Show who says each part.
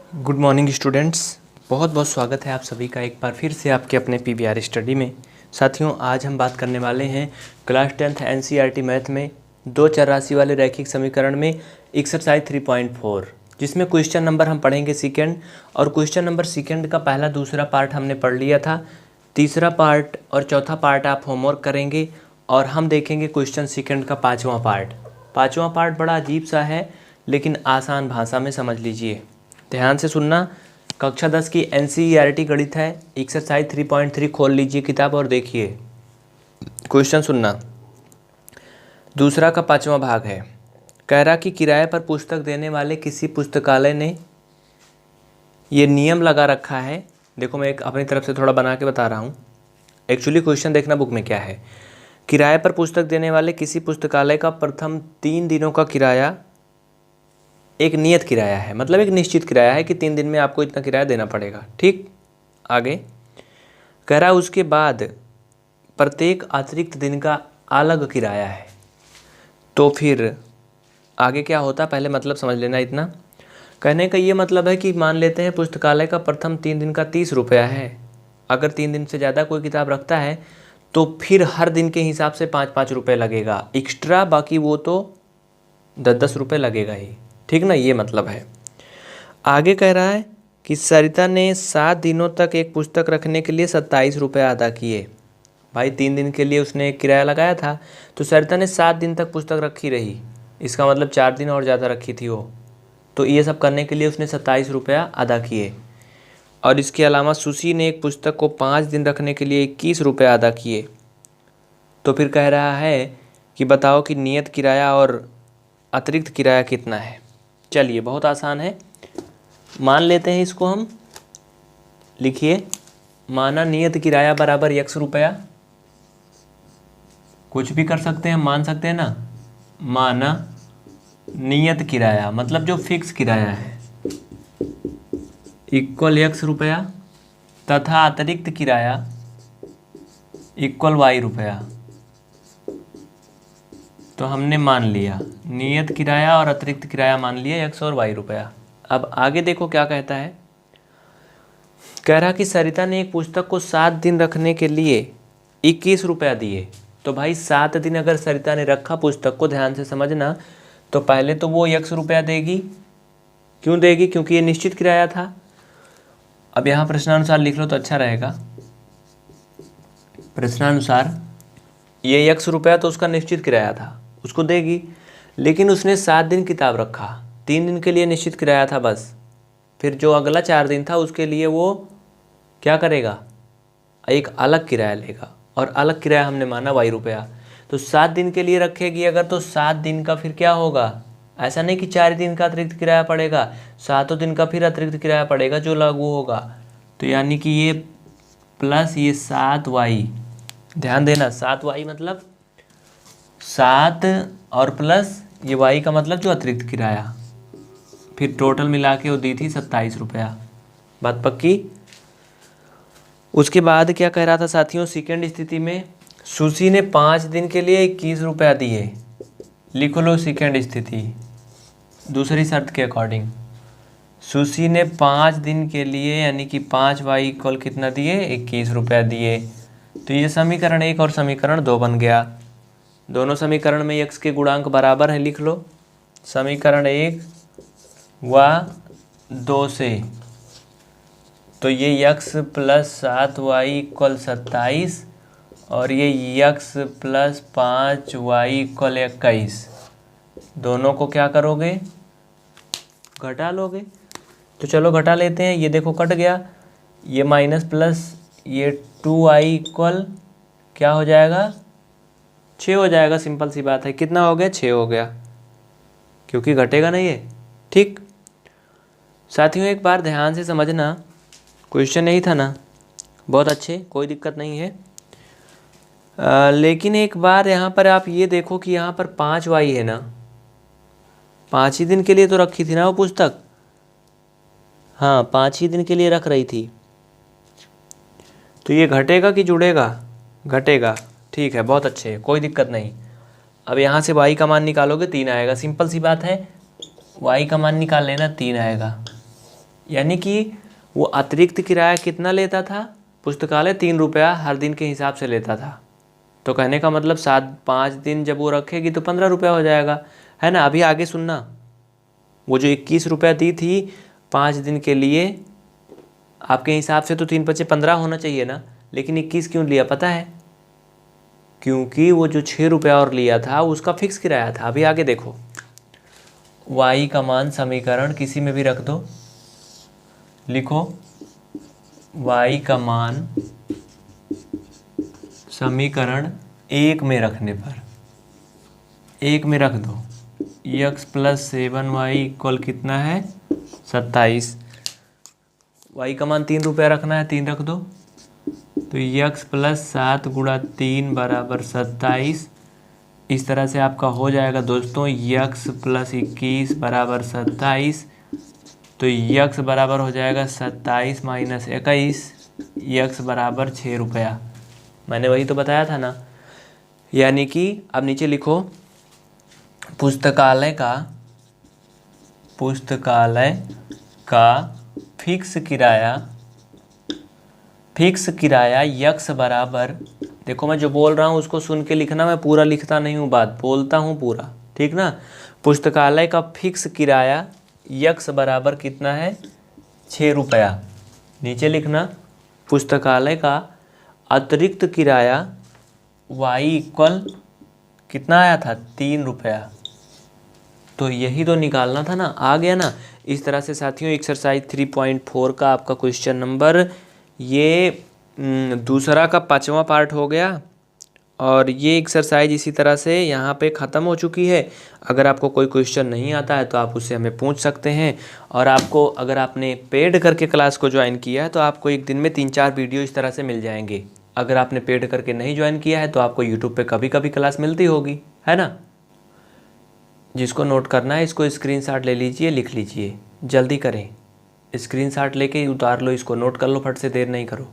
Speaker 1: Good morning students. बहुत बहुत स्वागत है आप सभी का एक बार फिर से आपके अपने पीवीआर स्टडी में। साथियों, आज हम बात करने वाले हैं क्लास 10th एनसीईआरटी मैथ में दो चर राशि वाले रैखिक समीकरण में एक्सरसाइज 3.4, जिसमें क्वेश्चन नंबर हम पढ़ेंगे सेकेंड। और क्वेश्चन नंबर सेकेंड का पहला दूसरा पार्ट हमने पढ़ लिया था। तीसरा पार्ट और चौथा पार्ट आप होमवर्क करेंगे और हम देखेंगे क्वेश्चन सेकेंड का पाँचवां पार्ट। पाँचवां पार्ट बड़ा अजीब सा है, लेकिन आसान भाषा में समझ लीजिए। ध्यान से सुनना। कक्षा 10 की एनसीईआरटी गणित है, एक्सरसाइज 3.3 खोल लीजिए किताब और देखिए। क्वेश्चन सुनना। दूसरा का पांचवा भाग है। कह रहा कि किराए पर पुस्तक देने वाले किसी पुस्तकालय ने ये नियम लगा रखा है। देखो, मैं एक अपनी तरफ से थोड़ा बना के बता रहा हूँ। एक्चुअली क्वेश्चन देखना बुक में क्या है। किराए पर पुस्तक देने वाले किसी पुस्तकालय का प्रथम 3 दिनों का किराया एक नियत किराया है, मतलब एक निश्चित किराया है कि 3 दिन में आपको इतना किराया देना पड़ेगा। ठीक, आगे कह रहा उसके बाद प्रत्येक अतिरिक्त दिन का अलग किराया है। तो फिर आगे क्या होता, पहले मतलब समझ लेना इतना। कहने का ये मतलब है कि मान लेते हैं पुस्तकालय का प्रथम 3 दिन का 30 रुपया है। अगर 3 दिन से ज़्यादा कोई किताब रखता है तो फिर हर दिन के हिसाब से 5-5 रुपये लगेगा एक्स्ट्रा, बाकी वो तो 10-10 रुपये लगेगा ही। ठीक ना, ये मतलब है। आगे कह रहा है कि सरिता ने 7 दिनों तक एक पुस्तक रखने के लिए 27 रुपये अदा किए। भाई 3 दिन के लिए उसने एक किराया लगाया था, तो सरिता ने 7 दिन तक पुस्तक रखी रही। इसका मतलब 4 दिन और ज़्यादा रखी थी वो, तो ये सब करने के लिए उसने 27 रुपया अदा किए। और इसके अलावा सुशी ने एक पुस्तक को 5 दिन रखने के लिए 21 रुपये अदा किए। तो फिर कह रहा है कि बताओ कि नियत किराया और अतिरिक्त किराया कितना है। चलिए, बहुत आसान है, मान लेते हैं इसको हम। लिखिए, माना नियत किराया बराबर x रुपया। कुछ भी कर सकते हैं, मान सकते हैं ना। माना नियत किराया मतलब जो फिक्स किराया है इक्वल x रुपया तथा अतिरिक्त किराया इक्वल y रुपया। तो हमने मान लिया नियत किराया और अतिरिक्त किराया मान लिया x और y रुपया। अब आगे देखो क्या कहता है। कह रहा कि सरिता ने एक पुस्तक को 7 दिन रखने के लिए 21 रुपया दिए। तो भाई 7 दिन अगर सरिता ने रखा पुस्तक को, ध्यान से समझना, तो पहले तो वो x रुपया देगी। क्यों देगी? क्योंकि ये निश्चित किराया था। अब यहाँ प्रश्नानुसार लिख लो तो अच्छा रहेगा। प्रश्नानुसार ये x रुपया तो उसका निश्चित किराया था, उसको देगी। लेकिन उसने 7 दिन किताब रखा, 3 दिन के लिए निश्चित किराया था बस। फिर जो अगला 4 दिन था उसके लिए वो क्या करेगा, एक अलग किराया लेगा। और अलग किराया हमने माना y रुपया। तो 7 दिन के लिए रखेगी अगर, तो 7 दिन का फिर क्या होगा। ऐसा नहीं कि 4 दिन का अतिरिक्त किराया पड़ेगा, 7 दिन का फिर अतिरिक्त किराया पड़ेगा जो लागू होगा। तो यानी कि ये प्लस ये 7y, ध्यान देना 7y मतलब 7 और प्लस ये y का मतलब जो अतिरिक्त किराया, फिर टोटल मिला के वो दी थी 27 रुपया। बात पक्की। उसके बाद क्या कह रहा था साथियों, सेकेंड स्थिति में सुशी ने 5 दिन के लिए 21 रुपया दिए। लिख लो सेकेंड स्थिति दूसरी शर्त के अकॉर्डिंग। सुशी ने 5 दिन के लिए यानी कि 5y इक्वल कितना दिए, 21 रुपया दिए। तो ये समीकरण 1 और समीकरण 2 बन गया। दोनों समीकरण में x के गुणांक बराबर है, लिख लो समीकरण 1 व 2 से। तो ये x प्लस 7y इक्वल 27 और ये x प्लस 5y इक्वल 21। दोनों को क्या करोगे, घटा लोगे। तो चलो घटा लेते हैं। ये देखो कट गया, ये माइनस प्लस ये 2y इक्वल क्या हो जाएगा, 6 हो जाएगा। सिंपल सी बात है। कितना हो गया, 6 हो गया, क्योंकि घटेगा नहीं है। ठीक साथियों, एक बार ध्यान से समझना, क्वेश्चन यही था ना, बहुत अच्छे, कोई दिक्कत नहीं है। लेकिन एक बार यहाँ पर आप ये देखो कि यहाँ पर 5y है ना, 5 ही दिन के लिए तो रखी थी ना वो पुस्तक। हाँ, 5 ही दिन के लिए रख रही थी। तो ये घटेगा कि जुड़ेगा, घटेगा। ठीक है, बहुत अच्छे, कोई दिक्कत नहीं। अब यहाँ से y का मान निकालोगे 3 आएगा। सिंपल सी बात है, y का मान निकाल लेना, 3 आएगा। यानी कि वो अतिरिक्त किराया कितना लेता था, पुस्तकालय 3 रुपया हर दिन के हिसाब से लेता था। तो कहने का मतलब 5 दिन जब वो रखेगी तो 15 रुपया हो जाएगा, है ना। अभी आगे सुनना, वो जो 21 रुपया दी थी 5 दिन के लिए, आपके हिसाब से तो 3 × 5 = 15 होना चाहिए ना, लेकिन 21 क्यों लिया पता है? क्योंकि वो जो 6 रुपया और लिया था उसका फिक्स किराया था। अभी आगे देखो, y का मान समीकरण किसी में भी रख दो, लिखो y का मान समीकरण 1 में रखने पर, 1 में रख दो, x + 7y = कितना है, 27। y का मान 3 रुपया रखना है, 3 रख दो, तो x + 7 × 3 = 27। इस तरह से आपका हो जाएगा दोस्तों x + 21 = 27। तो x बराबर हो जाएगा 27 - 21, x बराबर 6 रुपया। मैंने वही तो बताया था ना। यानी कि अब नीचे लिखो, पुस्तकालय का फिक्स किराया x बराबर, देखो मैं जो बोल रहा हूँ उसको सुन के लिखना, मैं पूरा लिखता नहीं हूँ, बात बोलता हूँ पूरा, ठीक ना। पुस्तकालय का फिक्स किराया x बराबर कितना है, 6 रुपया। नीचे लिखना, पुस्तकालय का अतिरिक्त किराया y = कितना आया था, 3 रुपया। तो यही तो निकालना था ना, आ गया ना। इस तरह से साथियों एक्सरसाइज 3.4 का आपका क्वेश्चन नंबर ये दूसरा का 5वां पार्ट हो गया। और ये एक्सरसाइज इसी तरह से यहाँ पे ख़त्म हो चुकी है। अगर आपको कोई क्वेश्चन नहीं आता है तो आप उससे हमें पूछ सकते हैं। और आपको, अगर आपने पेड करके क्लास को ज्वाइन किया है तो आपको एक दिन में 3-4 वीडियो इस तरह से मिल जाएंगे। अगर आपने पेड करके नहीं ज्वाइन किया है तो आपको यूट्यूब पे कभी कभी क्लास मिलती होगी, है ना। जिसको नोट करना है इसको स्क्रीनशॉट ले लीजिए, लिख लीजिए, जल्दी करें, स्क्रीनशॉट लेके उतार लो, इसको नोट कर लो फट से, देर नहीं करो।